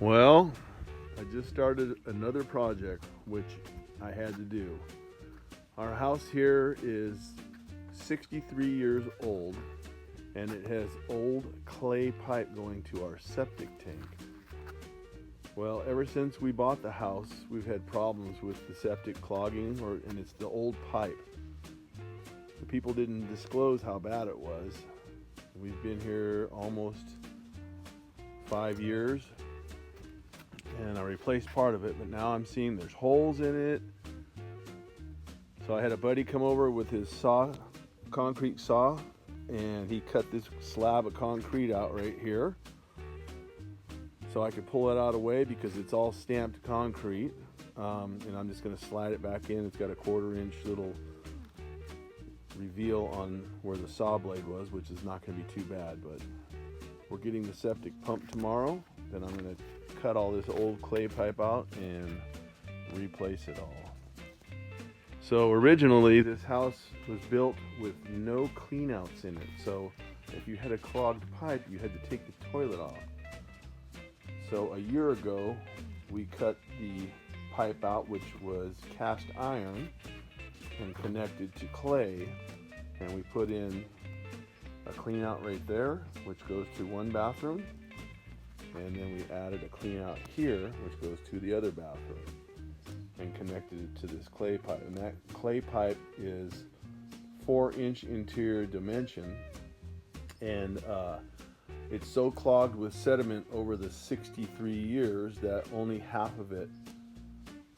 Well, I just started another project which I had to do. Our house here is 63 years old and it has old clay pipe going to our septic tank. Well, ever since we bought the house, we've had problems with the septic clogging, and it's the old pipe. The people didn't disclose how bad it was. We've been here almost 5 years, and I replaced part of it, but now I'm seeing there's holes in it. So I had a buddy come over with his concrete saw, and he cut this slab of concrete out right here so I could pull it out of the way because it's all stamped concrete, and I'm just going to slide it back in. It's got a 1/4 inch little reveal on where the saw blade was, which is not going to be too bad. But we're getting the septic pumped tomorrow. Then I'm going to cut all this old clay pipe out and replace it all. So originally this house was built with no cleanouts in it. So if you had a clogged pipe, you had to take the toilet off. So a year ago, we cut the pipe out, which was cast iron and connected to clay, and we put in a clean out right there, which goes to one bathroom, and then we added a clean out here, which goes to the other bathroom, and connected it to this clay pipe. And that clay pipe is 4-inch interior dimension, and it's so clogged with sediment over the 63 years that only half of it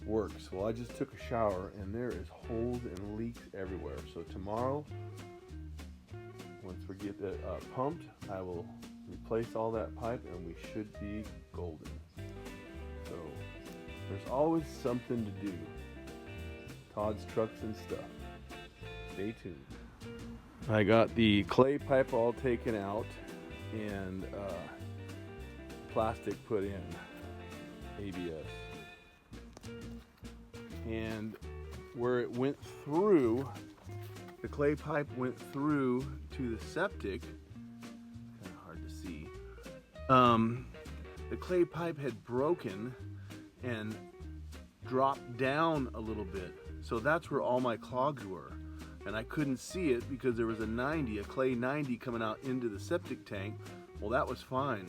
works. Well, I just took a shower and there is holes and leaks everywhere. So tomorrow, once we get it pumped, I will replace all that pipe and we should be golden. So there's always something to do. Todd's Trucks and Stuff. Stay tuned. I got the clay pipe all taken out and plastic put in, ABS. And where it went through, the clay pipe went through to the septic, kind of hard to see. The clay pipe had broken and dropped down a little bit. So that's where all my clogs were. And I couldn't see it because there was a clay 90 coming out into the septic tank. Well, that was fine.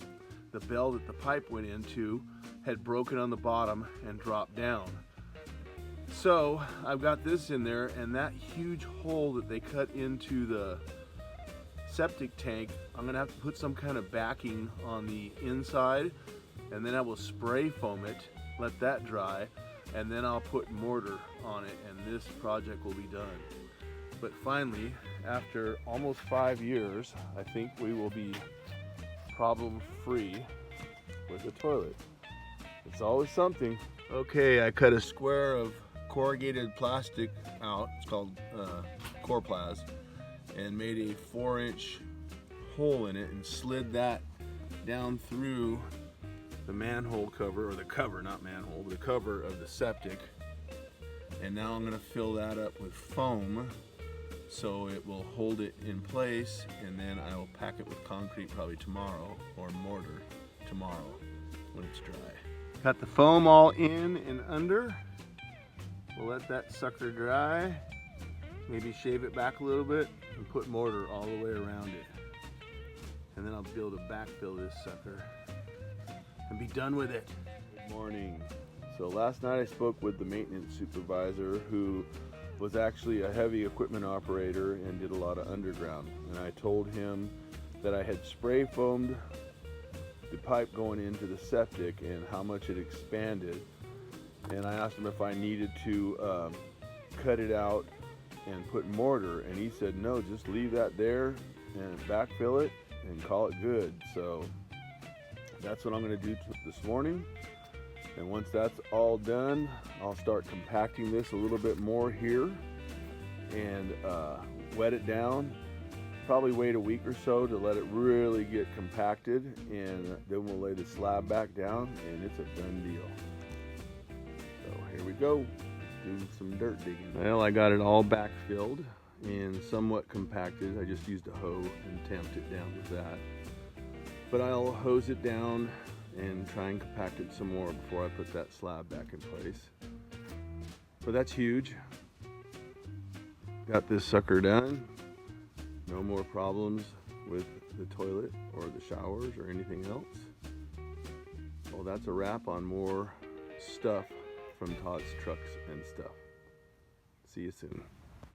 The bell that the pipe went into had broken on the bottom and dropped down. So I've got this in there, and that huge hole that they cut into the septic tank, I'm gonna have to put some kind of backing on the inside, and then I will spray foam it, let that dry, and then I'll put mortar on it, and this project will be done. But finally, after almost 5 years, I think we will be problem-free with the toilet. It's always something. Okay, I cut a square of corrugated plastic out. It's called Corplast, and made a 4-inch hole in it and slid that down through the manhole cover, or the cover, not manhole, but the cover of the septic. And now I'm gonna fill that up with foam so it will hold it in place, and then I will pack it with concrete probably tomorrow, or mortar tomorrow when it's dry. Got the foam all in and under. We'll let that sucker dry, maybe shave it back a little bit, and put mortar all the way around it. And then I'll be able to backfill this sucker and be done with it. Good morning. So last night I spoke with the maintenance supervisor, who was actually a heavy equipment operator and did a lot of underground. And I told him that I had spray foamed the pipe going into the septic and how much it expanded. And I asked him if I needed to cut it out and put mortar, and he said no, just leave that there and backfill it and call it good. So that's what I'm going to do this morning. And once that's all done, I'll start compacting this a little bit more here and wet it down. Probably wait a week or so to let it really get compacted, and then we'll lay the slab back down, and it's a done deal. So here we go, doing some dirt digging. Well, I got it all backfilled and somewhat compacted. I just used a hoe and tamped it down with that. But I'll hose it down and try and compact it some more before I put that slab back in place. But that's huge. Got this sucker done. No more problems with the toilet or the showers or anything else. Well, that's a wrap on more stuff from Todd's Trucks and Stuff. See you soon.